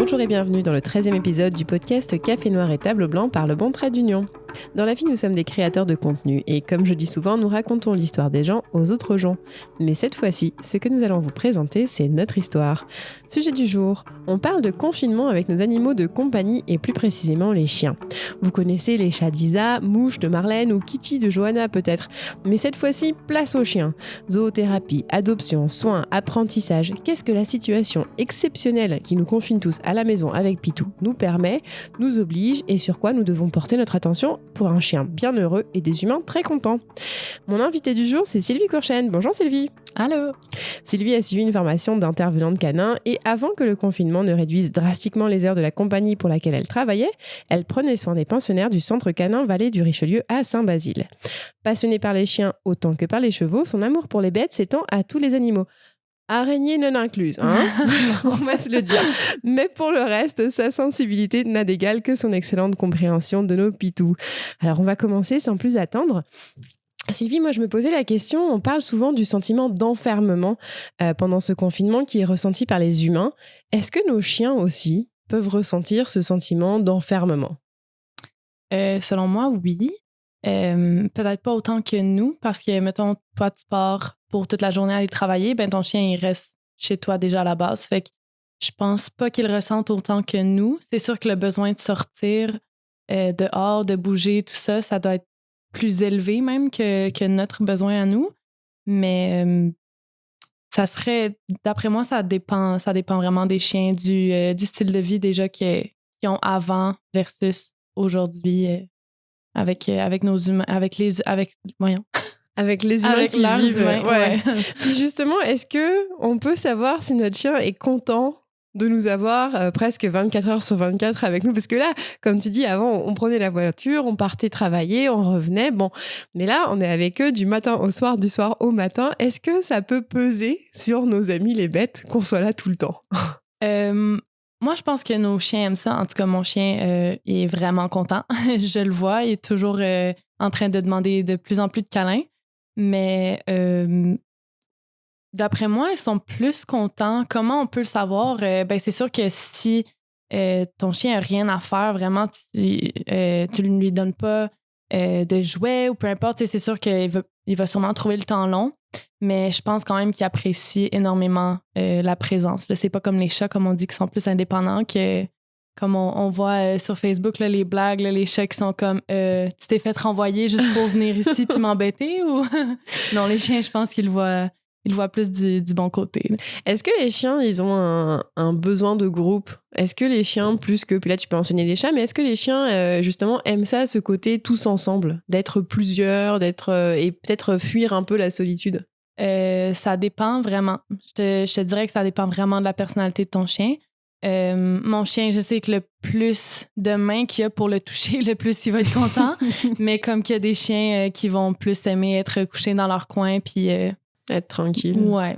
Bonjour et bienvenue dans le 13e épisode du podcast Café Noir et Table Blanc par le Bon Trait d'Union. Dans la vie, nous sommes des créateurs de contenu et comme je dis souvent, nous racontons l'histoire des gens aux autres gens. Mais cette fois-ci, ce que nous allons vous présenter, c'est notre histoire. Sujet du jour, on parle de confinement avec nos animaux de compagnie et plus précisément les chiens. Vous connaissez les chats d'Isa, Mouche de Marlène ou Kitty de Johanna peut-être. Mais cette fois-ci, place aux chiens. Zoothérapie, adoption, soins, apprentissage. Qu'est-ce que la situation exceptionnelle qui nous confine tous à la maison avec Pitou nous permet, nous oblige et sur quoi nous devons porter notre attention pour un chien bien heureux et des humains très contents. Mon invitée du jour, c'est Sylvie Courchaine. Bonjour Sylvie. Allô. Sylvie a suivi une formation d'intervenante canin et avant que le confinement ne réduise drastiquement les heures de la compagnie pour laquelle elle travaillait, elle prenait soin des pensionnaires du centre canin Vallée du Richelieu à Saint-Basile. Passionnée par les chiens autant que par les chevaux, son amour pour les bêtes s'étend à tous les animaux. Araignées non incluses, hein. On va se le dire. Mais pour le reste, sa sensibilité n'a d'égal que son excellente compréhension de nos pitous. Alors on va commencer sans plus attendre. Sylvie, moi je me posais la question, on parle souvent du sentiment d'enfermement pendant ce confinement qui est ressenti par les humains. Est-ce que nos chiens aussi peuvent ressentir ce sentiment d'enfermement? Selon moi, oui. Peut-être pas autant que nous, parce que, mettons, toi, tu pars pour toute la journée aller travailler, ben ton chien, il reste chez toi déjà à la base. Fait que je pense pas qu'il ressente autant que nous. C'est sûr que le besoin de sortir dehors, de bouger, tout ça, ça doit être plus élevé même que notre besoin à nous. Mais ça serait, d'après moi, ça dépend vraiment des chiens, du style de vie déjà qu'ils ont avant versus aujourd'hui. Avec nos humains, avec les humains qui leurs vivent. Humains, ouais. Puis justement, est-ce que on peut savoir si notre chien est content de nous avoir presque 24 heures sur 24 avec nous? Parce que là, comme tu dis, avant, on prenait la voiture, on partait travailler, on revenait. Bon, mais là, on est avec eux du matin au soir, du soir au matin. Est-ce que ça peut peser sur nos amis les bêtes qu'on soit là tout le temps? Moi, je pense que nos chiens aiment ça. En tout cas, mon chien il est vraiment content. Je le vois, il est toujours en train de demander de plus en plus de câlins. Mais d'après moi, ils sont plus contents. Comment on peut le savoir? Ben, c'est sûr que si ton chien n'a rien à faire, vraiment, tu ne lui donnes pas de jouets ou peu importe, c'est sûr qu'il va sûrement trouver le temps long. Mais je pense quand même qu'il apprécie énormément la présence. Là, c'est pas comme les chats, comme on dit, qui sont plus indépendants, que comme on voit sur Facebook, là, les blagues, là, les chats qui sont comme tu t'es fait renvoyer juste pour venir ici puis m'embêter ou non, les chiens, je pense qu'ils voient plus du bon côté. Là. Est-ce que les chiens, ils ont un besoin de groupe? Est-ce que les chiens, plus que... Puis là, tu peux mentionner les chats, mais est-ce que les chiens, justement, aiment ça, ce côté tous ensemble? D'être plusieurs, et peut-être fuir un peu la solitude? Ça dépend vraiment. Je te dirais que ça dépend vraiment de la personnalité de ton chien. Mon chien, je sais que le plus de mains qu'il y a pour le toucher, le plus il va être content. Mais comme qu'il y a des chiens qui vont plus aimer être couchés dans leur coin puis... être tranquille. Ouais.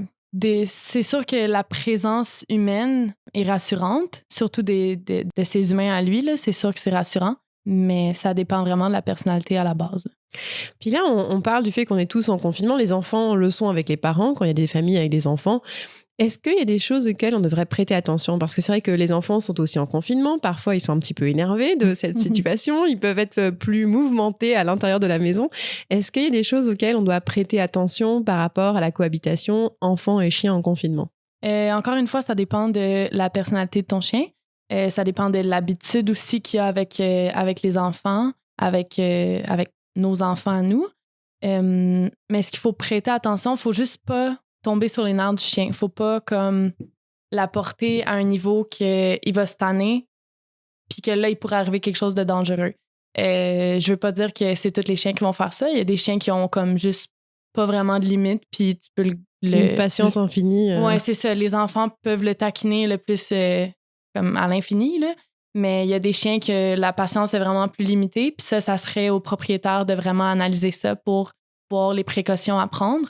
C'est sûr que la présence humaine est rassurante, surtout de ces humains à lui, là, c'est sûr que c'est rassurant, mais ça dépend vraiment de la personnalité à la base. Puis là, on parle du fait qu'on est tous en confinement. Les enfants le sont avec les parents, quand il y a des familles avec des enfants. Est-ce qu'il y a des choses auxquelles on devrait prêter attention? Parce que c'est vrai que les enfants sont aussi en confinement. Parfois, ils sont un petit peu énervés de cette situation. Ils peuvent être plus mouvementés à l'intérieur de la maison. Est-ce qu'il y a des choses auxquelles on doit prêter attention par rapport à la cohabitation enfants et chiens en confinement? Encore une fois, ça dépend de la personnalité de ton chien. Ça dépend de l'habitude aussi qu'il y a avec les enfants, avec nos enfants à nous. Mais ce qu'il faut prêter attention, il ne faut juste pas tomber sur les nerfs du chien. Il ne faut pas comme la porter à un niveau qu'il va se tanner puis que là, il pourrait arriver quelque chose de dangereux. Je veux pas dire que c'est tous les chiens qui vont faire ça. Il y a des chiens qui ont comme juste pas vraiment de limite puis tu peux une patience infinie. Ouais, c'est ça. Les enfants peuvent le taquiner le plus comme à l'infini, là. Mais il y a des chiens que la patience est vraiment plus limitée. Puis ça serait au propriétaire de vraiment analyser ça pour voir les précautions à prendre.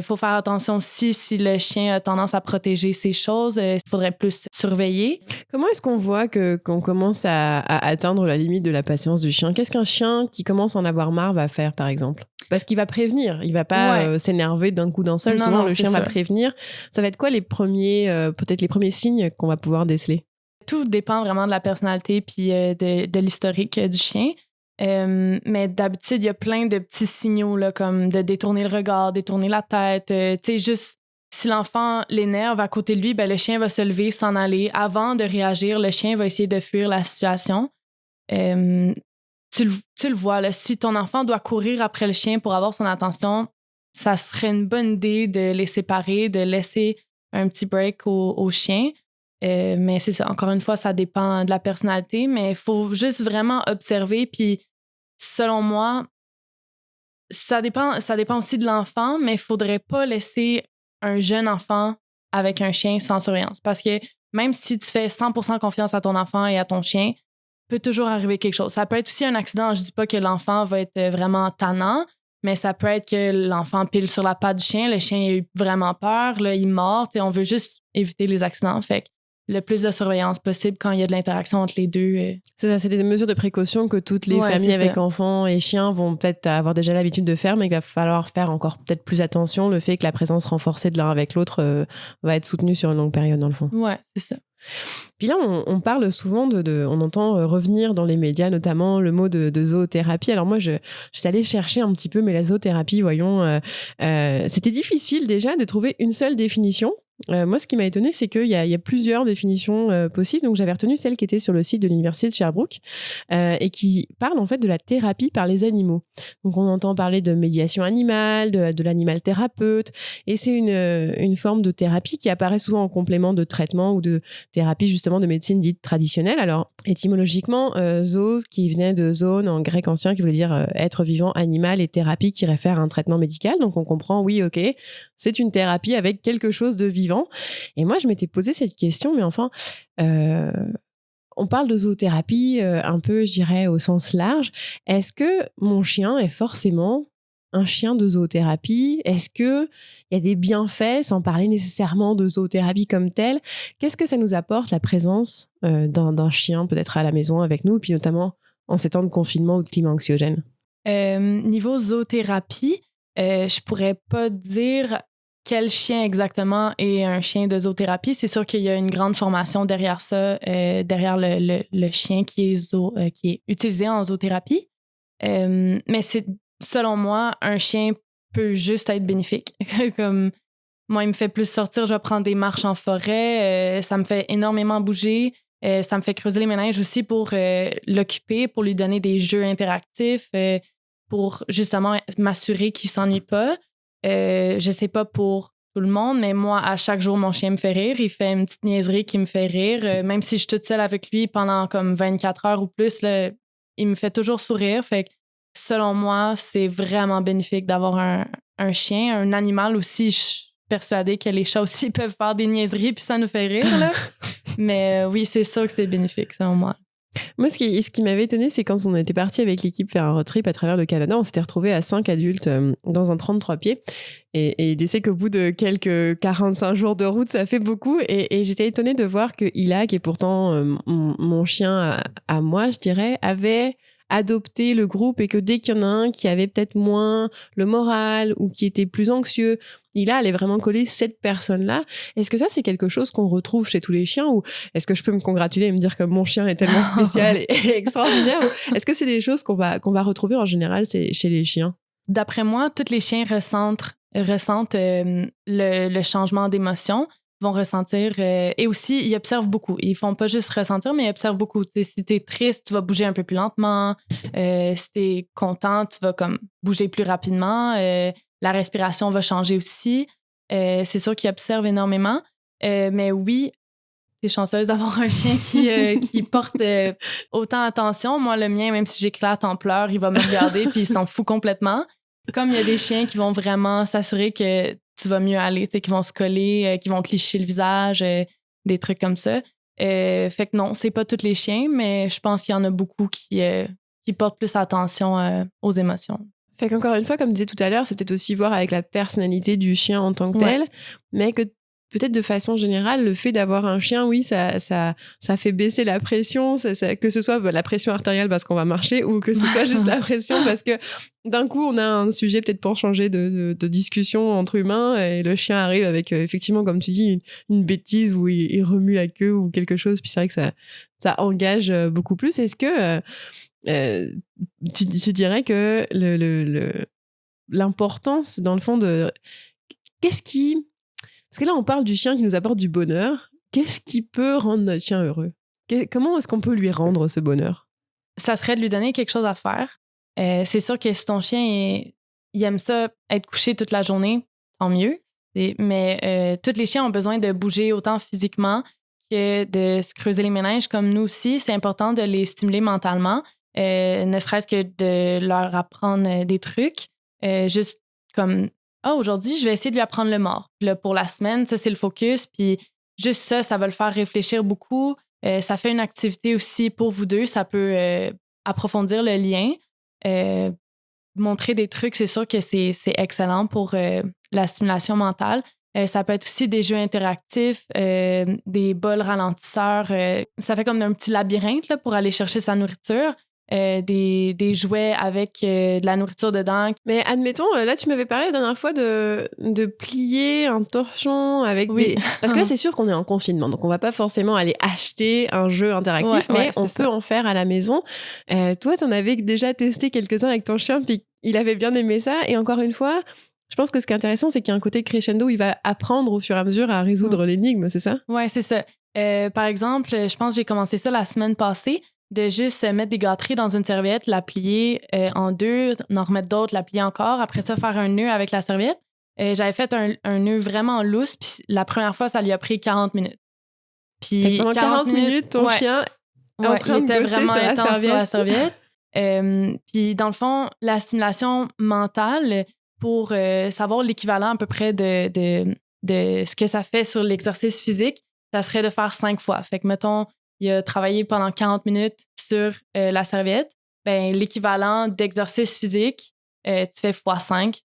Faut faire attention aussi si le chien a tendance à protéger ces choses. Il faudrait plus surveiller. Comment est-ce qu'on voit qu'on commence à atteindre la limite de la patience du chien? Qu'est-ce qu'un chien qui commence à en avoir marre va faire, par exemple? Parce qu'il va prévenir. Il va pas s'énerver d'un coup d'un seul. Non, souvent, non, le chien va prévenir. Ça va être quoi les premiers signes qu'on va pouvoir déceler? tout dépend vraiment de la personnalité puis de l'historique du chien. Mais d'habitude, il y a plein de petits signaux là, comme de détourner le regard, détourner la tête. Tu sais, juste si l'enfant l'énerve à côté de lui, ben, le chien va se lever, s'en aller. Avant de réagir, le chien va essayer de fuir la situation. Tu le vois, là, si ton enfant doit courir après le chien pour avoir son attention, ça serait une bonne idée de les séparer, de laisser un petit break au chien. Mais c'est ça, encore une fois, ça dépend de la personnalité, mais il faut juste vraiment observer. Puis, selon moi, ça dépend aussi de l'enfant, mais il ne faudrait pas laisser un jeune enfant avec un chien sans surveillance. Parce que même si tu fais 100% confiance à ton enfant et à ton chien, peut toujours arriver quelque chose. Ça peut être aussi un accident. Je dis pas que l'enfant va être vraiment tannant, mais ça peut être que l'enfant pile sur la patte du chien, le chien a eu vraiment peur, là, il mord, et on veut juste éviter les accidents. Fait que le plus de surveillance possible quand il y a de l'interaction entre les deux. C'est ça, c'est des mesures de précaution que toutes les familles avec enfants et chiens vont peut-être avoir déjà l'habitude de faire, mais il va falloir faire encore peut-être plus attention. Le fait que la présence renforcée de l'un avec l'autre va être soutenue sur une longue période dans le fond. Ouais, c'est ça. Puis là, on parle souvent on entend revenir dans les médias, notamment le mot de zoothérapie. Alors moi, je suis allée chercher un petit peu, mais la zoothérapie, voyons, c'était difficile déjà de trouver une seule définition. Moi, ce qui m'a étonnée, c'est qu'il y a plusieurs définitions possibles. Donc, j'avais retenu celle qui était sur le site de l'Université de Sherbrooke et qui parle en fait de la thérapie par les animaux. Donc, on entend parler de médiation animale, de l'animal thérapeute. Et c'est une forme de thérapie qui apparaît souvent en complément de traitement ou de thérapie justement de médecine dite traditionnelle. Alors, étymologiquement, zoos, qui venait de zone en grec ancien, qui voulait dire être vivant, animal, et thérapie qui réfère à un traitement médical. Donc, on comprend, oui, ok, c'est une thérapie avec quelque chose de vivant. Et moi, je m'étais posé cette question, mais enfin, on parle de zoothérapie un peu, je dirais, au sens large. Est-ce que mon chien est forcément un chien de zoothérapie? Est-ce qu'il y a des bienfaits, sans parler nécessairement de zoothérapie comme telle? Qu'est-ce que ça nous apporte, la présence d'un chien peut-être à la maison avec nous, puis notamment en ces temps de confinement ou de climat anxiogène? Niveau zoothérapie, je pourrais pas dire quel chien exactement est un chien de zoothérapie. C'est sûr qu'il y a une grande formation derrière ça, derrière le chien qui est utilisé en zoothérapie. Mais c'est, selon moi, un chien peut juste être bénéfique. Comme moi, il me fait plus sortir, je vais prendre des marches en forêt, ça me fait énormément bouger, ça me fait creuser les méninges aussi pour l'occuper, pour lui donner des jeux interactifs, pour justement m'assurer qu'il ne s'ennuie pas. Je sais pas pour tout le monde, mais moi, à chaque jour, mon chien me fait rire. Il fait une petite niaiserie qui me fait rire. Même si je suis toute seule avec lui pendant comme 24 heures ou plus, là, il me fait toujours sourire. Fait que, selon moi, c'est vraiment bénéfique d'avoir un chien, un animal aussi. Je suis persuadée que les chats aussi peuvent faire des niaiseries puis ça nous fait rire, là. Mais oui, c'est sûr que c'est bénéfique, selon moi. Moi, ce qui m'avait étonné, c'est quand on était parti avec l'équipe faire un road trip à travers le Canada, on s'était retrouvés à 5 adultes dans un 33 pieds. Et il sait qu'au bout de quelques 45 jours de route, ça fait beaucoup. Et j'étais étonnée de voir que Ila, qui est pourtant mon chien à moi, je dirais, avait adopté le groupe et que dès qu'il y en a un qui avait peut-être moins le moral ou qui était plus anxieux, Ila allait vraiment coller cette personne-là. Est-ce que ça, c'est quelque chose qu'on retrouve chez tous les chiens ou est-ce que je peux me congratuler et me dire que mon chien est tellement spécial et extraordinaire ou est-ce que c'est des choses qu'on va retrouver en général chez les chiens? D'après moi, tous les chiens ressentent le changement d'émotion, vont ressentir et aussi ils observent beaucoup. Ils font pas juste ressentir, mais ils observent beaucoup. T'sais, si t'es triste, tu vas bouger un peu plus lentement. Si t'es content, tu vas comme bouger plus rapidement. La respiration va changer aussi. C'est sûr qu'ils observent énormément. Mais oui, t'es chanceuse d'avoir un chien qui porte autant attention. Moi, le mien, même si j'éclate en pleurs, il va me regarder puis il s'en fout complètement. Comme il y a des chiens qui vont vraiment s'assurer que tu vas mieux aller, qui vont se coller, qui vont te licher le visage, des trucs comme ça. Fait que non, c'est pas tous les chiens, mais je pense qu'il y en a beaucoup qui portent plus attention aux émotions. Fait qu'encore une fois, comme je disais tout à l'heure, c'est peut-être aussi voir avec la personnalité du chien en tant que tel, mais que peut-être de façon générale, le fait d'avoir un chien, oui, ça fait baisser la pression, que ce soit la pression artérielle parce qu'on va marcher ou que ce soit juste la pression parce que d'un coup, on a un sujet peut-être pour changer de discussion entre humains et le chien arrive avec, effectivement, comme tu dis, une bêtise où il remue la queue ou quelque chose. Puis c'est vrai que ça engage beaucoup plus. Est-ce que tu dirais que l'importance, dans le fond, qu'est-ce qui... Parce que là, on parle du chien qui nous apporte du bonheur. Qu'est-ce qui peut rendre notre chien heureux? Comment est-ce qu'on peut lui rendre ce bonheur? Ça serait de lui donner quelque chose à faire. C'est sûr que si ton chien, il aime ça, être couché toute la journée, tant mieux. Mais tous les chiens ont besoin de bouger autant physiquement que de se creuser les méninges. Comme nous aussi, c'est important de les stimuler mentalement, ne serait-ce que de leur apprendre des trucs. Juste comme, aujourd'hui, je vais essayer de lui apprendre le mort. Puis là, pour la semaine, ça, c'est le focus. Puis juste ça va le faire réfléchir beaucoup. Ça fait une activité aussi pour vous deux. Ça peut approfondir le lien. Montrer des trucs, c'est sûr que c'est excellent pour la stimulation mentale. Ça peut être aussi des jeux interactifs, des bols ralentisseurs. Ça fait comme un petit labyrinthe là, pour aller chercher sa nourriture. Des jouets avec de la nourriture dedans. Mais admettons, là, tu m'avais parlé la dernière fois de plier un torchon avec des... Parce que là, c'est sûr qu'on est en confinement, donc on va pas forcément aller acheter un jeu interactif, mais on peut en faire à la maison. Toi, t'en avais déjà testé quelques-uns avec ton chien, puis il avait bien aimé ça. Et encore une fois, je pense que ce qui est intéressant, c'est qu'il y a un côté crescendo où il va apprendre au fur et à mesure à résoudre l'énigme, c'est ça? Oui, c'est ça. Par exemple, je pense que j'ai commencé ça la semaine passée, de juste mettre des gâteries dans une serviette, la plier en deux, en remettre d'autres, la plier encore. Après ça, faire un nœud avec la serviette. J'avais fait un nœud vraiment lousse, puis la première fois, ça lui a pris 40 minutes. Puis pendant 40 minutes, ton chien est en train il de était gosser vraiment intense sur la serviette. Puis dans le fond, la stimulation mentale, pour savoir l'équivalent à peu près de ce que ça fait sur l'exercice physique, ça serait de faire 5 fois. Fait que, mettons, il a travaillé pendant 40 minutes sur la serviette. Ben, l'équivalent d'exercice physique, tu fais x5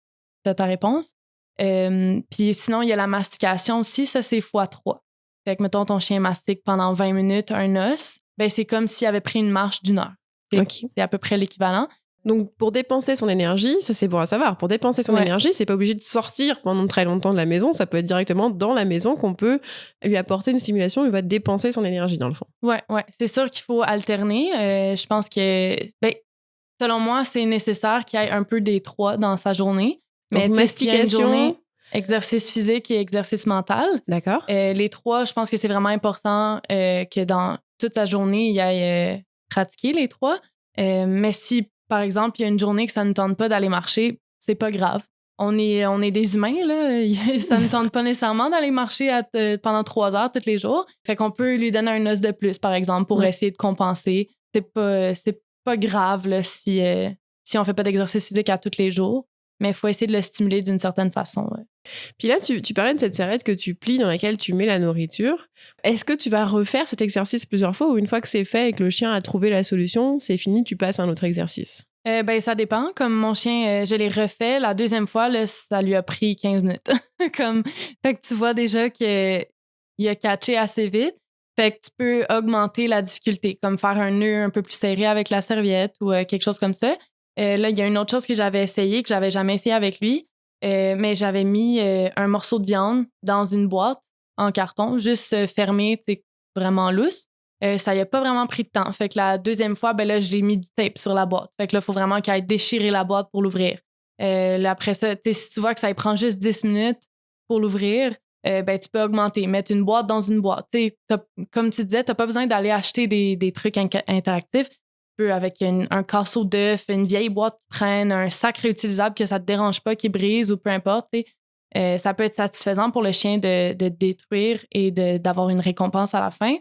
de ta réponse. Puis sinon, il y a la mastication aussi. Ça, c'est x3. Fait que, mettons, ton chien mastique pendant 20 minutes un os. Ben, c'est comme s'il avait pris une marche d'1 heure. C'est à peu près l'équivalent. Donc, pour dépenser son énergie, ça c'est bon à savoir, pour dépenser son énergie, c'est pas obligé de sortir pendant très longtemps de la maison, ça peut être directement dans la maison qu'on peut lui apporter une stimulation où il va dépenser son énergie dans le fond. Ouais, c'est sûr qu'il faut alterner. Je pense que, selon moi, c'est nécessaire qu'il y ait un peu des trois dans sa journée. Donc, mais mastication, journée, exercice physique et exercice mental. D'accord. Les trois, je pense que c'est vraiment important que dans toute sa journée, il y ait pratiqué les trois. Mais si par exemple, il y a une journée que ça ne tente pas d'aller marcher, c'est pas grave. On est des humains, là. Ça ne tente pas nécessairement d'aller marcher pendant 3 heures tous les jours. Fait qu'on peut lui donner un os de plus, par exemple, pour essayer de compenser. C'est pas grave là, si on fait pas d'exercice physique à tous les jours, mais il faut essayer de le stimuler d'une certaine façon. Ouais. Puis là, tu parlais de cette serviette que tu plies dans laquelle tu mets la nourriture. Est-ce que tu vas refaire cet exercice plusieurs fois ou une fois que c'est fait et que le chien a trouvé la solution, c'est fini, tu passes à un autre exercice? Ça dépend. Comme mon chien, je l'ai refait. La deuxième fois, là, ça lui a pris 15 minutes. Fait que tu vois déjà qu'il a catché assez vite. Fait que tu peux augmenter la difficulté, comme faire un nœud un peu plus serré avec la serviette ou quelque chose comme ça. Là, il y a une autre chose que j'avais essayé, que j'avais jamais essayé avec lui. Mais j'avais mis un morceau de viande dans une boîte en carton, juste fermé, vraiment lousse. Ça y a pas vraiment pris de temps. Fait que la deuxième fois, là, j'ai mis du tape sur la boîte. Fait que là, il faut vraiment qu'il aille déchirer la boîte pour l'ouvrir. Là, après ça, si tu vois que ça prend juste 10 minutes pour l'ouvrir, tu peux augmenter, mettre une boîte dans une boîte. Comme tu disais, tu n'as pas besoin d'aller acheter des trucs interactifs. Tu peux, avec un casseau d'œufs, une vieille boîte qui traîne, un sac réutilisable que ça ne te dérange pas, qui brise ou peu importe. Ça peut être satisfaisant pour le chien de détruire et d'avoir une récompense à la fin.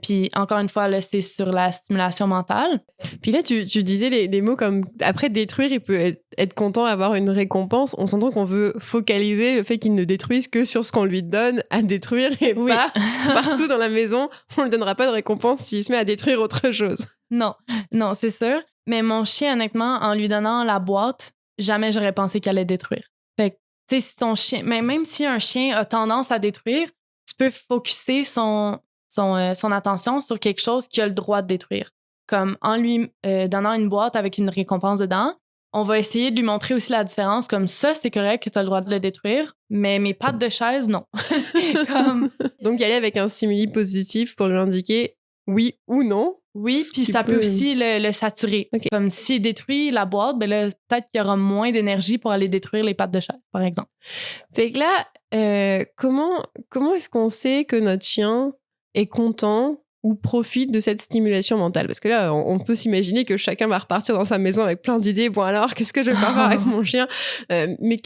Puis encore une fois, là, c'est sur la stimulation mentale. Puis là, tu disais des mots comme après détruire, il peut être content d'avoir une récompense. On s'entend qu'on veut focaliser le fait qu'il ne détruise que sur ce qu'on lui donne à détruire et pas partout dans la maison. On ne lui donnera pas de récompense s'il se met à détruire autre chose. Non, c'est sûr. Mais mon chien, honnêtement, en lui donnant la boîte, jamais j'aurais pensé qu'il allait détruire. Fait que, tu sais, si ton chien, mais même si un chien a tendance à détruire, tu peux focusser son attention sur quelque chose qu'il a le droit de détruire. Comme en lui donnant une boîte avec une récompense dedans, on va essayer de lui montrer aussi la différence. Comme ça, c'est correct que tu as le droit de le détruire, mais mes pattes de chaise, non. Comme... Donc, y aller avec un stimuli positif pour lui indiquer oui ou non. Oui, puis ça peut aussi le saturer. Okay. Comme s'il détruit la boîte, ben là, peut-être qu'il y aura moins d'énergie pour aller détruire les pattes de chaise, par exemple. Fait que là, comment est-ce qu'on sait que notre chien est content ou profite de cette stimulation mentale? Parce que là, on peut s'imaginer que chacun va repartir dans sa maison avec plein d'idées. Bon alors, qu'est-ce que je vais faire avec mon chien? Mais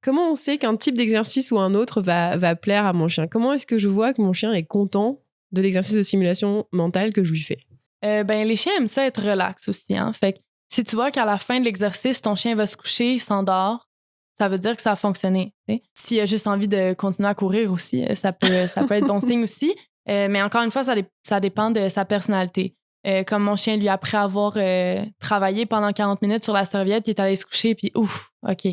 comment on sait qu'un type d'exercice ou un autre va plaire à mon chien? Comment est-ce que je vois que mon chien est content de l'exercice de stimulation mentale que je lui fais? Les chiens aiment ça être relax aussi. Hein? Fait que si tu vois qu'à la fin de l'exercice, ton chien va se coucher, il s'endort, ça veut dire que ça a fonctionné. T'sais? S'il a juste envie de continuer à courir aussi, ça peut être bon signe aussi. Mais encore une fois, ça dépend de sa personnalité. Comme mon chien, lui, après avoir travaillé pendant 40 minutes sur la serviette, il est allé se coucher, puis ouf, OK,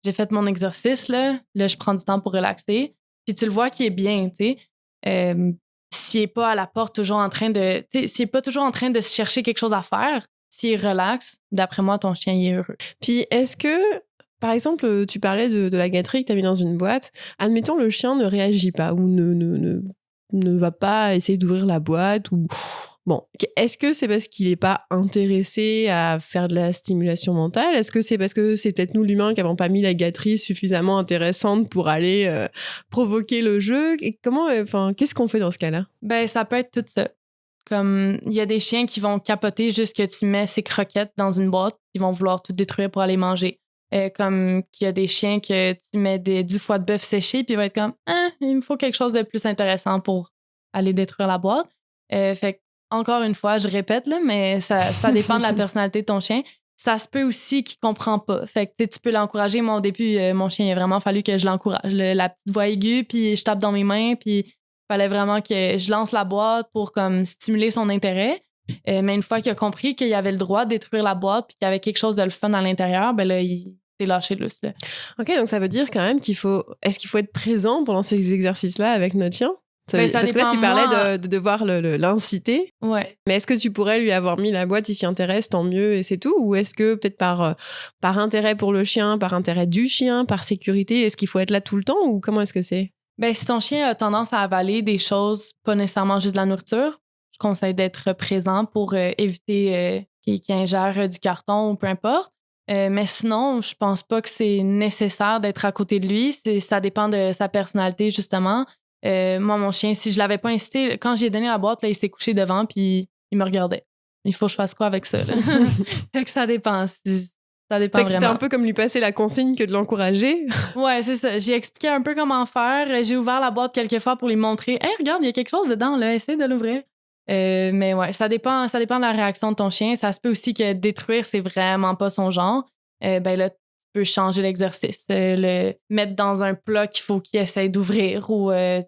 j'ai fait mon exercice, là, je prends du temps pour relaxer. Puis tu le vois qu'il est bien, tu sais. S'il n'est pas à la porte toujours en train de... S'il n'est pas toujours en train de se chercher quelque chose à faire, s'il est relax, d'après moi, ton chien il est heureux. Puis est-ce que, par exemple, tu parlais de la gâterie que tu as mis dans une boîte, admettons le chien ne réagit pas ou ne va pas essayer d'ouvrir la boîte ou... Bon, est-ce que c'est parce qu'il n'est pas intéressé à faire de la stimulation mentale? Est-ce que c'est parce que c'est peut-être nous, l'humain, qui n'avons pas mis la gâterie suffisamment intéressante pour aller provoquer le jeu? Et qu'est-ce qu'on fait dans ce cas-là? Ben, ça peut être tout ça. Comme, il y a des chiens qui vont capoter juste que tu mets ces croquettes dans une boîte, ils vont vouloir tout détruire pour aller manger. Comme qu'il y a des chiens que tu mets du foie de bœuf séché, puis ils vont être comme, il me faut quelque chose de plus intéressant pour aller détruire la boîte. Fait que, encore une fois, je répète, là, mais ça dépend de la personnalité de ton chien. Ça se peut aussi qu'il ne comprend pas. Fait que tu peux l'encourager. Moi, au début, mon chien, il a vraiment fallu que je l'encourage. La petite voix aiguë, puis je tape dans mes mains, puis il fallait vraiment que je lance la boîte pour comme stimuler son intérêt. Mais une fois qu'il a compris qu'il avait le droit de détruire la boîte puis qu'il y avait quelque chose de le fun à l'intérieur, ben là, il s'est lâché lousse. Là. OK, donc ça veut dire quand même Est-ce qu'il faut être présent pendant ces exercices-là avec notre chien? Parce que là, tu parlais de devoir l'inciter. Ouais. Mais est-ce que tu pourrais lui avoir mis la boîte, il s'y intéresse, tant mieux, et c'est tout? Ou est-ce que peut-être par intérêt pour le chien, par intérêt du chien, par sécurité, est-ce qu'il faut être là tout le temps ou comment est-ce que c'est? Ben, si ton chien a tendance à avaler des choses, pas nécessairement juste de la nourriture, je conseille d'être présent pour éviter qu'il ingère du carton ou peu importe. Mais sinon, je pense pas que c'est nécessaire d'être à côté de lui. Ça dépend de sa personnalité, justement. Moi, mon chien, si je l'avais pas incité, quand j'ai donné la boîte, là, il s'est couché devant puis il me regardait. Il faut que je fasse quoi avec ça? Là? Fait que ça dépend. Ça dépend fait que vraiment. C'était un peu comme lui passer la consigne que de l'encourager. Ouais, c'est ça. J'ai expliqué un peu comment faire. J'ai ouvert la boîte quelques fois pour lui montrer. Hey, regarde, il y a quelque chose dedans, là. Essaye de l'ouvrir. Mais ouais, ça dépend de la réaction de ton chien. Ça se peut aussi que détruire, c'est vraiment pas son genre. Ben là, tu peux changer l'exercice. Le mettre dans un plat qu'il faut qu'il essaye d'ouvrir ou... il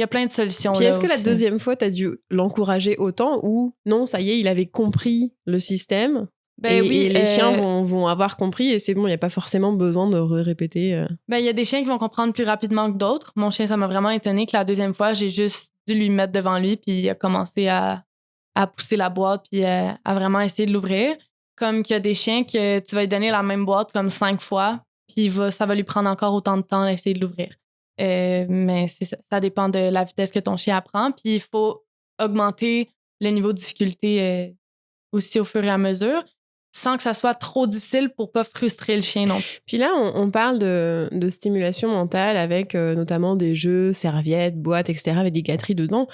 y a plein de solutions. Puis est-ce que aussi. la deuxième fois, tu as dû l'encourager autant ou non, ça y est, il avait compris le système et les chiens vont avoir compris et c'est bon, il n'y a pas forcément besoin de répéter. Ben, il y a des chiens qui vont comprendre plus rapidement que d'autres. Mon chien, ça m'a vraiment étonné que la deuxième fois, j'ai juste dû lui mettre devant lui puis il a commencé à pousser la boîte puis à vraiment essayer de l'ouvrir. Comme qu'il y a des chiens que tu vas lui donner la même boîte comme 5 fois puis ça va lui prendre encore autant de temps d'essayer de l'ouvrir. Mais c'est ça dépend de la vitesse que ton chien apprend. Puis il faut augmenter le niveau de difficulté aussi au fur et à mesure, sans que ça soit trop difficile pour pas frustrer le chien non plus. Puis là, on parle de stimulation mentale avec notamment des jeux, serviettes, boîtes, etc., avec des gâteries dedans.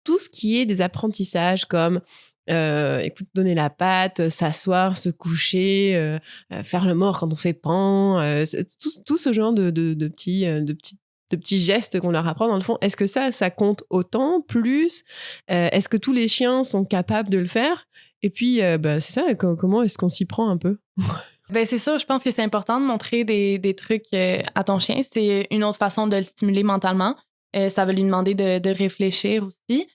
Tout ce qui est des apprentissages comme... écoute, donner la patte, s'asseoir, se coucher, faire le mort quand on fait pan, tout ce genre de petits gestes qu'on leur apprend dans le fond. Est-ce que ça compte autant, plus? Est-ce que tous les chiens sont capables de le faire? Et puis, c'est ça, comment est-ce qu'on s'y prend un peu? Ben c'est ça, je pense que c'est important de montrer des trucs à ton chien. C'est une autre façon de le stimuler mentalement. Ça va lui demander de réfléchir aussi.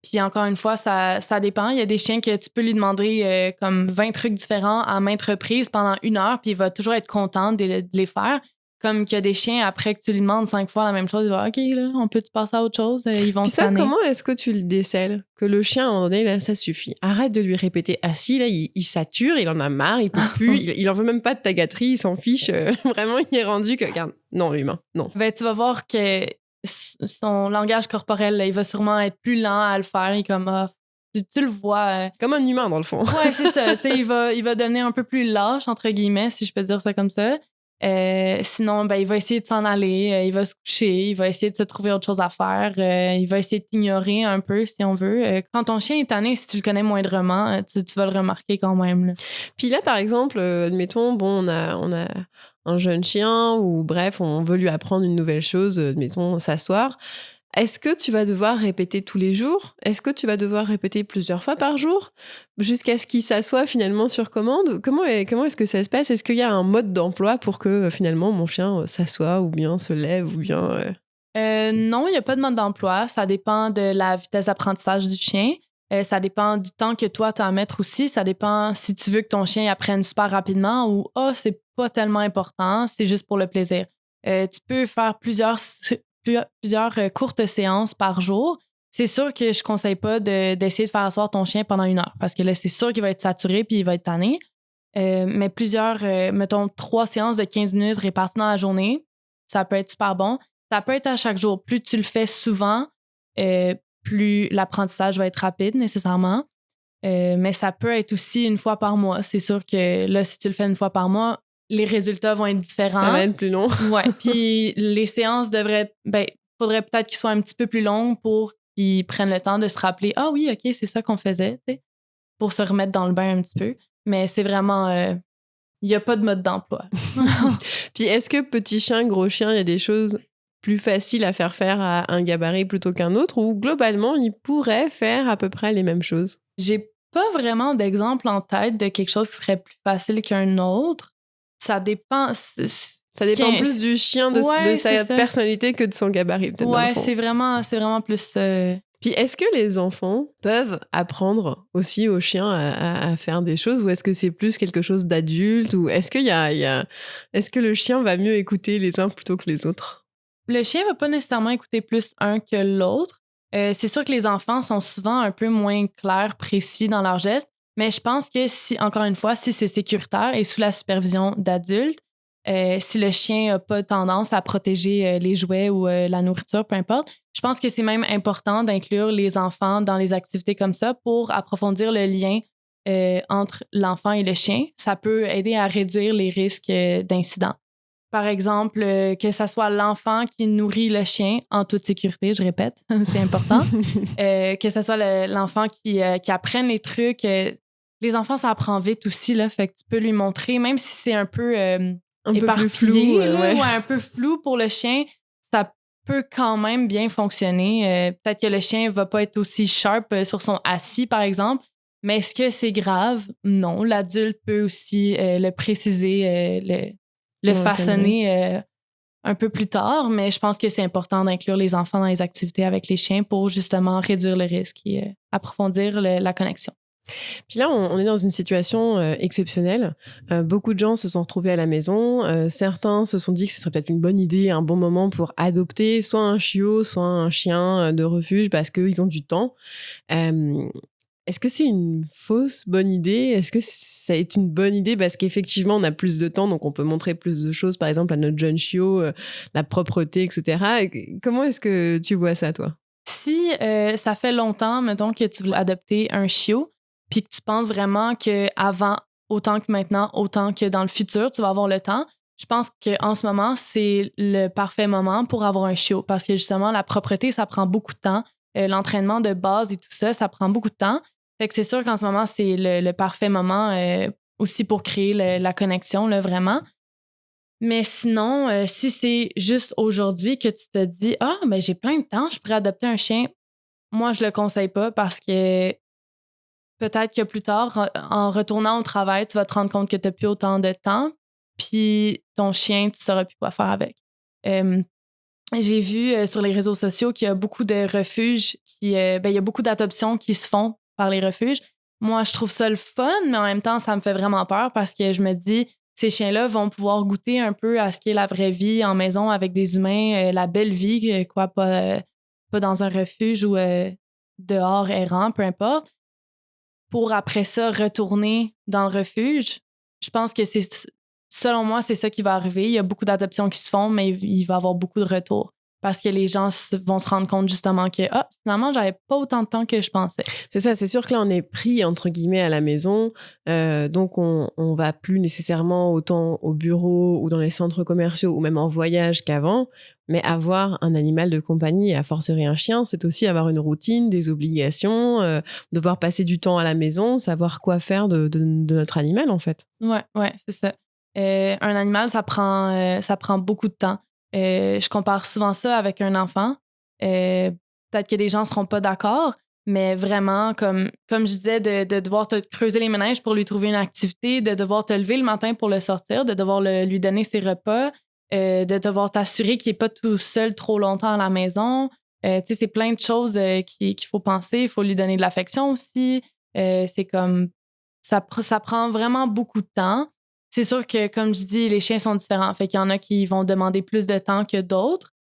Puis encore une fois, ça dépend. Il y a des chiens que tu peux lui demander comme 20 trucs différents à maintes reprises pendant 1 heure, puis il va toujours être content de les faire. Comme qu'il y a des chiens, après que tu lui demandes 5 fois la même chose, il va « OK, là, on peut-tu passer à autre chose? » Ils vont Puis se ça, tanner. comment est-ce que tu le décèles? Que le chien, à un moment donné, là, ça suffit. Arrête de lui répéter. Ah si, là, il sature, il en a marre, il peut plus, il en veut même pas de ta gâterie, il s'en fiche. Vraiment, il est rendu que, regarde, non, l'humain, non. Ben, tu vas voir que son langage corporel, là, il va sûrement être plus lent à le faire. Il est comme, tu le vois. Comme un humain, dans le fond. Ouais, c'est ça. Tu sais, il va devenir un peu plus lâche, entre guillemets, si je peux dire ça comme ça. Sinon, ben, il va essayer de s'en aller, il va se coucher, il va essayer de se trouver autre chose à faire, il va essayer de t'ignorer un peu, si on veut. Quand ton chien est tanné, si tu le connais moindrement, tu vas le remarquer quand même, là. Puis là, par exemple, admettons, bon, on a un jeune chien ou bref, on veut lui apprendre une nouvelle chose, admettons, s'asseoir. Est-ce que tu vas devoir répéter tous les jours? Est-ce que tu vas devoir répéter plusieurs fois par jour jusqu'à ce qu'il s'assoie finalement sur commande? Comment est-ce que ça se passe? Est-ce qu'il y a un mode d'emploi pour que finalement mon chien s'assoie ou bien se lève ou bien... Non, il n'y a pas de mode d'emploi. Ça dépend de la vitesse d'apprentissage du chien. Ça dépend du temps que toi, tu as à mettre aussi. Ça dépend si tu veux que ton chien apprenne super rapidement ou c'est pas tellement important, c'est juste pour le plaisir. Tu peux faire plusieurs courtes séances par jour. C'est sûr que je conseille pas d'essayer de faire asseoir ton chien pendant 1 heure parce que là, c'est sûr qu'il va être saturé puis il va être tanné. Mais mettons 3 séances de 15 minutes réparties dans la journée, ça peut être super bon. Ça peut être à chaque jour. Plus tu le fais souvent, plus l'apprentissage va être rapide nécessairement. Mais ça peut être aussi 1 fois par mois. C'est sûr que là, si tu le fais 1 fois par mois, les résultats vont être différents. Ça va être plus long. Ouais. Puis les séances faudrait peut-être qu'ils soient un petit peu plus longues pour qu'ils prennent le temps de se rappeler « Ah oui, OK, c'est ça qu'on faisait », pour se remettre dans le bain un petit peu. Mais c'est vraiment... il n'y a pas de mode d'emploi. Puis est-ce que petit chien, gros chien, il y a des choses plus faciles à faire à un gabarit plutôt qu'un autre ou globalement, il pourrait faire à peu près les mêmes choses? J'ai pas vraiment d'exemple en tête de quelque chose qui serait plus facile qu'un autre. Ça dépend. Ça dépend plus du chien, de sa personnalité que de son gabarit, peut-être. Ouais, c'est vraiment plus... Puis est-ce que les enfants peuvent apprendre aussi aux chiens à faire des choses ou est-ce que c'est plus quelque chose d'adulte ou est-ce que le chien va mieux écouter les uns plutôt que les autres? Le chien va pas nécessairement écouter plus un que l'autre. C'est sûr que les enfants sont souvent un peu moins clairs, précis dans leurs gestes, mais je pense que encore une fois, si c'est sécuritaire et sous la supervision d'adultes, si le chien n'a pas tendance à protéger les jouets ou la nourriture, peu importe, je pense que c'est même important d'inclure les enfants dans les activités comme ça pour approfondir le lien entre l'enfant et le chien. Ça peut aider à réduire les risques d'incidents. Par exemple, que ce soit l'enfant qui nourrit le chien en toute sécurité, je répète, c'est important. Que ce soit l'enfant qui apprenne les trucs. Les enfants, ça apprend vite aussi, là, fait que tu peux lui montrer, même si c'est un peu éparpillé, flou, là, ou un peu flou pour le chien, ça peut quand même bien fonctionner. Peut-être que le chien va pas être aussi sharp sur son assis, par exemple, mais est-ce que c'est grave? Non. L'adulte peut aussi le préciser, le façonner un peu plus tard, mais je pense que c'est important d'inclure les enfants dans les activités avec les chiens pour justement réduire le risque et approfondir la connexion. Puis là, on est dans une situation exceptionnelle. Beaucoup de gens se sont retrouvés à la maison. Certains se sont dit que ce serait peut-être une bonne idée, un bon moment pour adopter soit un chiot, soit un chien de refuge parce qu'ils ont du temps. Est-ce que c'est une fausse bonne idée? Est-ce que ça est une bonne idée parce qu'effectivement, on a plus de temps, donc on peut montrer plus de choses, par exemple, à notre jeune chiot, la propreté, etc. Comment est-ce que tu vois ça, toi? Si ça fait longtemps, mettons, que tu veux adopter un chiot, puis que tu penses vraiment qu'avant, autant que maintenant, autant que dans le futur, tu vas avoir le temps, je pense qu'en ce moment, c'est le parfait moment pour avoir un chiot parce que justement, la propreté, ça prend beaucoup de temps. L'entraînement de base et tout ça, ça prend beaucoup de temps. Fait que c'est sûr qu'en ce moment, c'est le parfait moment aussi pour créer la connexion, là, vraiment. Mais sinon, si c'est juste aujourd'hui que tu te dis « Ah, ben j'ai plein de temps, je pourrais adopter un chien », moi, je le conseille pas parce que peut-être que plus tard, en retournant au travail, tu vas te rendre compte que tu n'as plus autant de temps, puis ton chien, tu ne sauras plus quoi faire avec. j'ai vu sur les réseaux sociaux qu'il y a beaucoup de refuges il y a beaucoup d'adoptions qui se font par les refuges. Moi, je trouve ça le fun, mais en même temps, ça me fait vraiment peur parce que je me dis, ces chiens-là vont pouvoir goûter un peu à ce qu'est la vraie vie en maison avec des humains, la belle vie, pas dans un refuge ou dehors errant, peu importe, pour après ça retourner dans le refuge. Je pense que selon moi, c'est ça qui va arriver. Il y a beaucoup d'adoptions qui se font, mais il va y avoir beaucoup de retours parce que les gens vont se rendre compte justement que finalement, j'avais pas autant de temps que je pensais. C'est ça, c'est sûr que là, on est pris, entre guillemets, à la maison. Donc, on va plus nécessairement autant au bureau ou dans les centres commerciaux ou même en voyage qu'avant. Mais avoir un animal de compagnie, et à fortiori un chien, c'est aussi avoir une routine, des obligations, devoir passer du temps à la maison, savoir quoi faire de notre animal, en fait. Ouais, c'est ça. Un animal, ça prend beaucoup de temps. Je compare souvent ça avec un enfant. Peut-être que des gens ne seront pas d'accord, mais vraiment, comme je disais, de devoir te creuser les méninges pour lui trouver une activité, de devoir te lever le matin pour le sortir, de devoir lui donner ses repas, de devoir t'assurer qu'il n'est pas tout seul trop longtemps à la maison. C'est plein de choses qu'il faut penser. Il faut lui donner de l'affection aussi. C'est comme ça prend vraiment beaucoup de temps. C'est sûr que, comme je dis, les chiens sont différents. Fait qu'il y en a qui vont demander plus de temps que d'autres.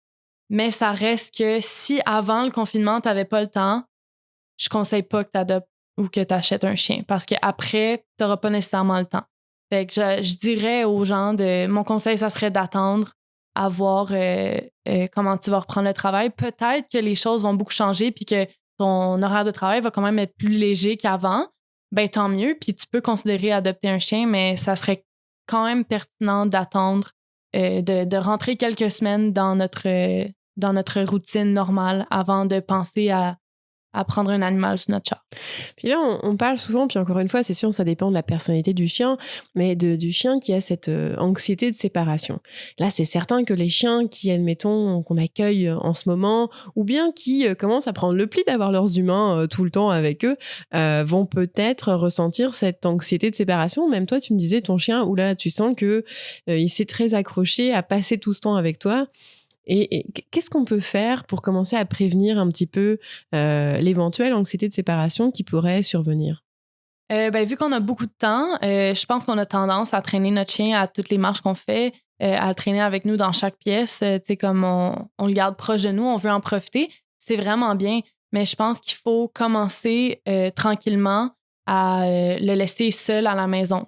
Mais ça reste que si avant le confinement, tu n'avais pas le temps, je conseille pas que tu adoptes ou que tu achètes un chien parce qu'après, tu n'auras pas nécessairement le temps. Fait que je dirais aux gens, mon conseil, ça serait d'attendre à voir comment tu vas reprendre le travail. Peut-être que les choses vont beaucoup changer puis que ton horaire de travail va quand même être plus léger qu'avant. Ben tant mieux. Puis tu peux considérer adopter un chien, mais ça serait quand même pertinent d'attendre, de rentrer quelques semaines dans notre routine normale avant de penser à prendre un animal sous notre char. Puis là, on parle souvent, puis encore une fois, c'est sûr, ça dépend de la personnalité du chien, mais du chien qui a cette anxiété de séparation. Là, c'est certain que les chiens qui, admettons, qu'on accueille en ce moment, ou bien qui commencent à prendre le pli d'avoir leurs humains tout le temps avec eux, vont peut-être ressentir cette anxiété de séparation. Même toi, tu me disais, ton chien, oulala, tu sens que il s'est très accroché à passer tout ce temps avec toi. Et qu'est-ce qu'on peut faire pour commencer à prévenir un petit peu l'éventuelle anxiété de séparation qui pourrait survenir? Vu qu'on a beaucoup de temps, je pense qu'on a tendance à traîner notre chien à toutes les marches qu'on fait, à le traîner avec nous dans chaque pièce. Comme on le garde proche de nous, on veut en profiter. C'est vraiment bien, mais je pense qu'il faut commencer tranquillement à le laisser seul à la maison.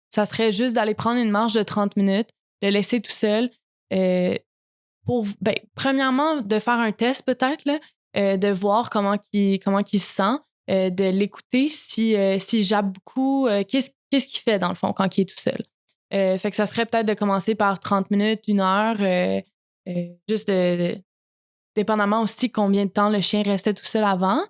Ça serait juste d'aller prendre une marche de 30 minutes, le laisser tout seul. Premièrement, de faire un test peut-être, là, de voir comment il se sent, de l'écouter s'il jappe beaucoup, qu'est-ce qu'il fait dans le fond quand il est tout seul. Fait que ça serait peut-être de commencer par 30 minutes, 1 heure, juste dépendamment aussi combien de temps le chien restait tout seul avant.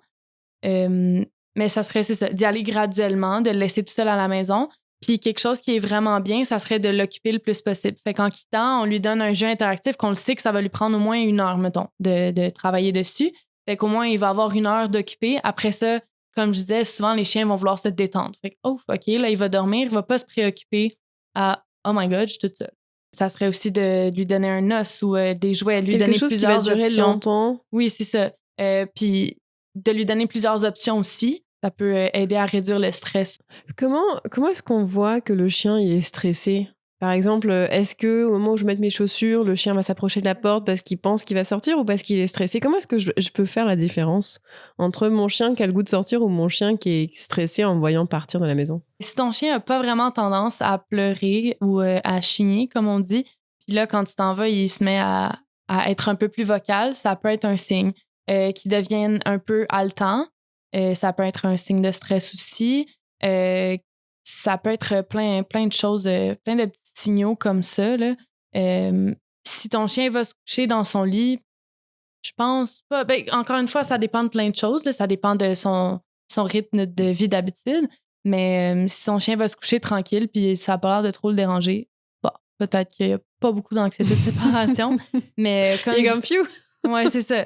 Mais ça serait, c'est ça, d'y aller graduellement, de le laisser tout seul à la maison. Puis quelque chose qui est vraiment bien, ça serait de l'occuper le plus possible. Fait qu'en quittant, on lui donne un jeu interactif qu'on le sait que ça va lui prendre au moins 1 heure, mettons, de travailler dessus. Fait qu'au moins, il va avoir 1 heure d'occuper. Après ça, comme je disais, souvent, les chiens vont vouloir se détendre. Fait que, OK, là, il va dormir, il va pas se préoccuper à « Oh my God, je suis toute seule ». Ça serait aussi de lui donner un os ou des jouets, lui donner plusieurs options. Quelque chose qui va durer longtemps. Oui, c'est ça. Puis de lui donner plusieurs options aussi. Ça peut aider à réduire le stress. Comment est-ce qu'on voit que le chien il est stressé? Par exemple, est-ce que au moment où je mets mes chaussures, le chien va s'approcher de la porte parce qu'il pense qu'il va sortir ou parce qu'il est stressé? Comment est-ce que je peux faire la différence entre mon chien qui a le goût de sortir ou mon chien qui est stressé en me voyant partir de la maison? Si ton chien n'a pas vraiment tendance à pleurer ou à chigner, comme on dit, puis là, quand tu t'en vas, il se met à être un peu plus vocal, ça peut être un signe qu'il devienne un peu haletant. Ça peut être un signe de stress aussi. Ça peut être plein de choses, plein de petits signaux comme ça, là. Si ton chien va se coucher dans son lit, je pense pas. Encore une fois, ça dépend de plein de choses, là. Ça dépend de son rythme de vie d'habitude. Mais si son chien va se coucher tranquille puis ça n'a pas l'air de trop le déranger, peut-être qu'il n'y a pas beaucoup d'anxiété de séparation. Mais comme il est comme fiou. Ouais, c'est ça.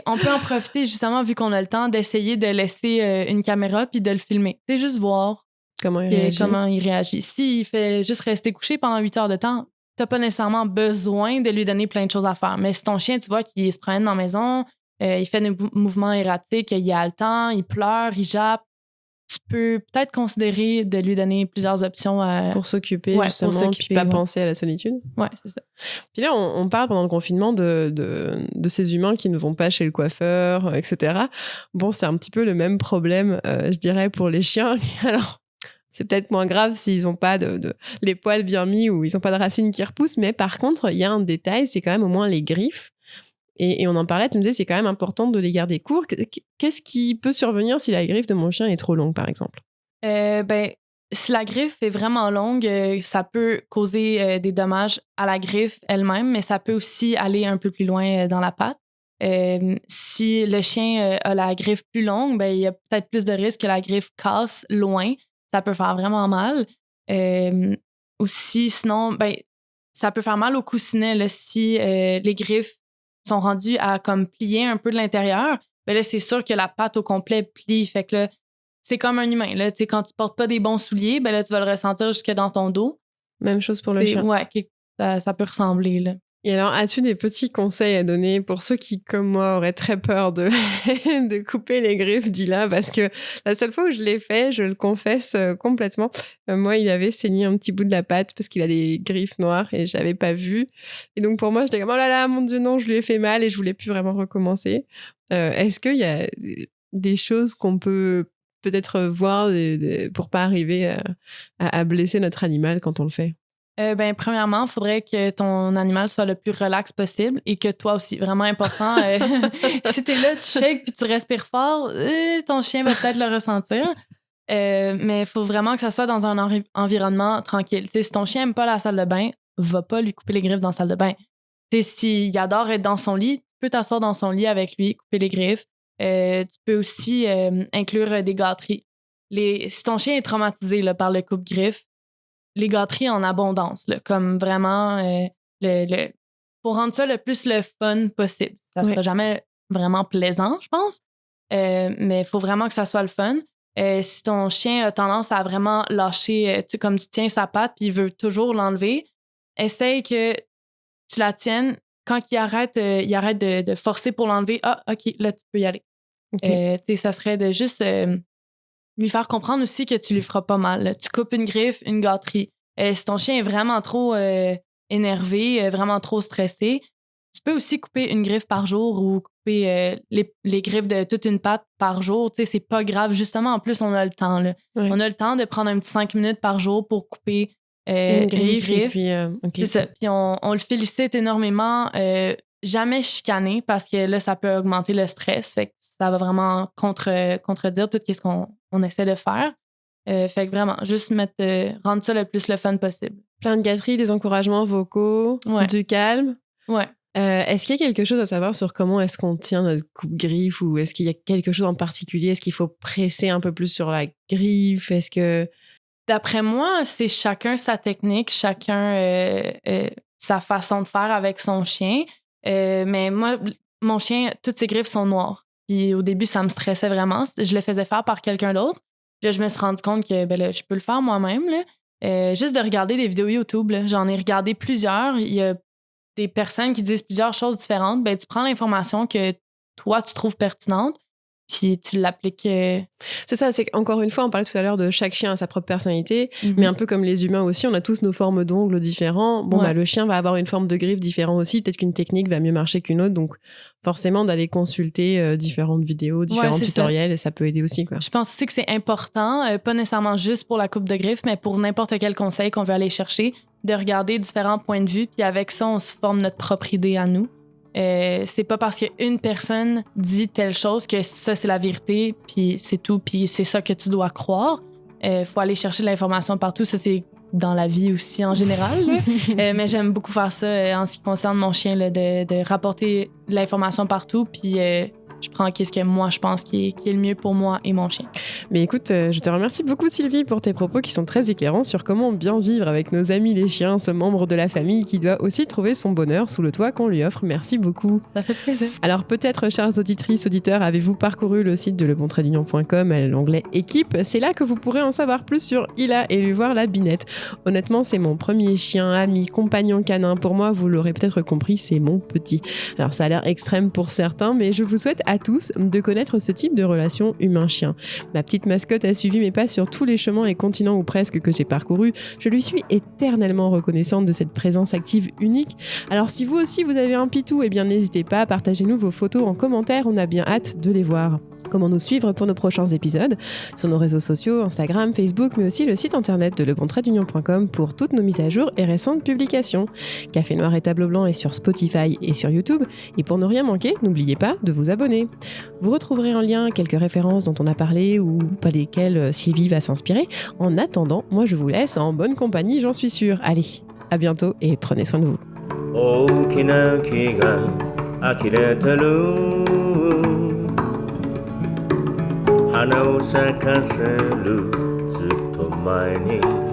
On peut en profiter justement vu qu'on a le temps d'essayer de laisser une caméra puis de le filmer. Juste voir comment il réagit. S'il fait juste rester couché pendant 8 heures de temps, t'as pas nécessairement besoin de lui donner plein de choses à faire. Mais si ton chien, tu vois, qu'il se promène dans la maison, il fait des mouvements erratiques, il a le temps, il pleure, il jappe, tu peux peut-être considérer de lui donner plusieurs options pour s'occuper, justement, puis pas penser à la solitude. Ouais, c'est ça. Puis là, on parle pendant le confinement de ces humains qui ne vont pas chez le coiffeur, etc. Bon, c'est un petit peu le même problème, je dirais, pour les chiens. Alors, c'est peut-être moins grave s'ils n'ont pas les poils bien mis ou ils n'ont pas de racines qui repoussent, mais par contre, il y a un détail, c'est quand même au moins les griffes. Et on en parlait, tu me disais, c'est quand même important de les garder courts. Qu'est-ce qui peut survenir si la griffe de mon chien est trop longue, par exemple? Si la griffe est vraiment longue, ça peut causer des dommages à la griffe elle-même, mais ça peut aussi aller un peu plus loin dans la patte. Si le chien a la griffe plus longue, il y a peut-être plus de risques que la griffe casse loin. Ça peut faire vraiment mal. Aussi, sinon, ça peut faire mal au coussinet là, si les griffes sont rendues à comme plier un peu de l'intérieur. Là, c'est sûr que la patte au complet plie. Fait que là, c'est comme un humain. Là. Quand tu portes pas des bons souliers, là, tu vas le ressentir jusque dans ton dos. Même chose pour le chien. Ouais, ça peut ressembler. Là. Et alors, as-tu des petits conseils à donner pour ceux qui, comme moi, auraient très peur de, de couper les griffes d'Ila? Parce que la seule fois où je l'ai fait, je le confesse complètement, moi, il avait saigné un petit bout de la patte parce qu'il a des griffes noires et je l'avais pas vu. Et donc, pour moi, j'étais comme, oh là là, mon Dieu, non, je lui ai fait mal et je voulais plus vraiment recommencer. Est-ce qu'il y a des choses qu'on peut peut-être voir pour pas arriver à blesser notre animal quand on le fait? Premièrement, il faudrait que ton animal soit le plus relax possible et que toi aussi, vraiment important. Si t'es là, tu shakes puis tu respires fort, ton chien va peut-être le ressentir. Mais il faut vraiment que ça soit dans un environnement tranquille. T'sais, si ton chien n'aime pas la salle de bain, va pas lui couper les griffes dans la salle de bain. S'il adore être dans son lit, tu peux t'asseoir dans son lit avec lui, couper les griffes. Tu peux aussi inclure des gâteries. Si ton chien est traumatisé là, par le coupe-griffe, les gâteries en abondance, là, comme vraiment pour rendre ça le plus le fun possible. Ça sera jamais vraiment plaisant, je pense, mais il faut vraiment que ça soit le fun. Si ton chien a tendance à vraiment lâcher, comme tu tiens sa patte puis il veut toujours l'enlever, essaye que tu la tiennes. Quand il arrête de forcer pour l'enlever. Ah, OK, là, tu peux y aller. Okay. Ça serait de juste lui faire comprendre aussi que tu lui feras pas mal. Là. Tu coupes une griffe, une gâterie. Si ton chien est vraiment trop énervé, vraiment trop stressé, tu peux aussi couper une griffe par jour ou couper les griffes de toute une patte par jour. C'est pas grave. Justement, en plus, on a le temps. Là. Ouais. On a le temps de prendre un petit 5 minutes par jour pour couper une griffe. Et puis, okay. C'est ça. Puis on le félicite énormément. Jamais chicaner parce que là, ça peut augmenter le stress. Fait que ça va vraiment contredire tout ce qu'on essaie de faire. Fait que vraiment, juste rendre ça le plus le fun possible. Plein de gâteries, des encouragements vocaux, du calme. Ouais. Est-ce qu'il y a quelque chose à savoir sur comment est-ce qu'on tient notre coupe-griffe ou est-ce qu'il y a quelque chose en particulier? Est-ce qu'il faut presser un peu plus sur la griffe? Est-ce que... D'après moi, c'est chacun sa technique, chacun sa façon de faire avec son chien. Mais moi, mon chien, toutes ses griffes sont noires. Puis au début, ça me stressait vraiment. Je le faisais faire par quelqu'un d'autre. Puis là, je me suis rendu compte que là, je peux le faire moi-même. Là. Juste de regarder des vidéos YouTube. Là. J'en ai regardé plusieurs. Il y a des personnes qui disent plusieurs choses différentes. Tu prends l'information que toi, tu trouves pertinente. Puis tu l'appliques. C'est ça, c'est encore une fois, on parlait tout à l'heure de chaque chien a sa propre personnalité, mais un peu comme les humains aussi, on a tous nos formes d'ongles différents. Bon, le chien va avoir une forme de griffe différente aussi, peut-être qu'une technique va mieux marcher qu'une autre, donc forcément d'aller consulter différentes vidéos, différents tutoriels, et ça peut aider aussi, quoi. Je pense aussi que c'est important, pas nécessairement juste pour la coupe de griffe, mais pour n'importe quel conseil qu'on veut aller chercher, de regarder différents points de vue, puis avec ça, on se forme notre propre idée à nous. C'est pas parce qu'une personne dit telle chose que ça, c'est la vérité, puis c'est tout, puis c'est ça que tu dois croire. Faut aller chercher de l'information partout. Ça, c'est dans la vie aussi, en général. Mais j'aime beaucoup faire ça en ce qui concerne mon chien, là, de rapporter de l'information partout. Puis je prends qu'est-ce que moi je pense qui est le mieux pour moi et mon chien. Mais écoute, je te remercie beaucoup Sylvie pour tes propos qui sont très éclairants sur comment bien vivre avec nos amis les chiens, ce membre de la famille qui doit aussi trouver son bonheur sous le toit qu'on lui offre. Merci beaucoup. Ça fait plaisir. Alors peut-être, chères auditrices, auditeurs, avez-vous parcouru le site de lebontraitdunion.com à l'onglet équipe. C'est là que vous pourrez en savoir plus sur Ila et lui voir la binette. Honnêtement, c'est mon premier chien, ami, compagnon canin. Pour moi, vous l'aurez peut-être compris, c'est mon petit. Alors ça a l'air extrême pour certains, mais je vous souhaite à tous de connaître ce type de relation humain-chien. Ma petite mascotte a suivi mes pas sur tous les chemins et continents ou presque que j'ai parcourus. Je lui suis éternellement reconnaissante de cette présence active unique. Alors si vous aussi vous avez un pitou, eh bien n'hésitez pas, partagez-nous vos photos en commentaire, on a bien hâte de les voir. Comment nous suivre pour nos prochains épisodes? Sur nos réseaux sociaux, Instagram, Facebook, mais aussi le site internet de lebontraitdunion.com pour toutes nos mises à jour et récentes publications. Café Noir et Tableau Blanc est sur Spotify et sur YouTube. Et pour ne rien manquer, n'oubliez pas de vous abonner. Vous retrouverez en lien quelques références dont on a parlé ou pas desquelles Sylvie va s'inspirer. En attendant, moi je vous laisse en bonne compagnie, j'en suis sûre. Allez, à bientôt et prenez soin de vous. 大きな木が呆れてる花を咲かせるずっと前に